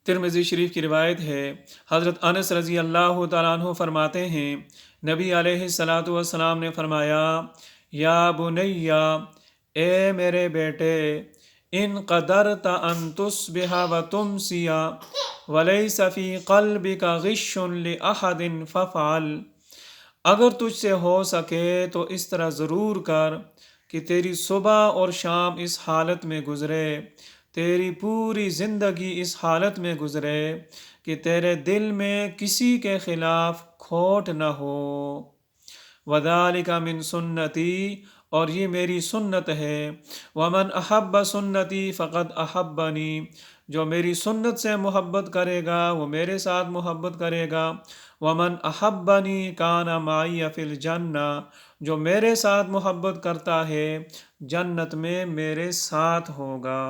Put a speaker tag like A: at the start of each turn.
A: Tirmidhi शरीफ की रिवायत है, हज़रत अनस रज़ी अल्लाह तआला अन्हु फरमाते हैं, नबी अलैहिस्सलातु वस्सलाम ने फरमाया, या बुनैया, ए मेरे बेटे, इन क़दरत अन तुस्बिहा व तुमसिया वलैस फ़ी क़ल्बिका ग़िश्शुन लिअहदिन फ़फ़अल। अगर तुझसे हो सके तो इस तरह ज़रूर कर कि तेरी सुबह और शाम इस हालत में गुज़रे, तेरी पूरी ज़िंदगी इस हालत में गुज़रे कि तेरे दिल में किसी के ख़िलाफ़ खोट न हो। वज़ालिका मिन सुन्नती, और ये मेरी सुन्नत है। वमन अहब्ब सुन्नती फ़क़द अहब्बनी, जो मेरी सुन्नत से मोहब्बत करेगा वो मेरे साथ मोहब्बत करेगा। वमन अहब्बनी काना माई फ़िल जन्ना, जो मेरे साथ मोहब्बत करता है जन्नत में मेरे साथ होगा।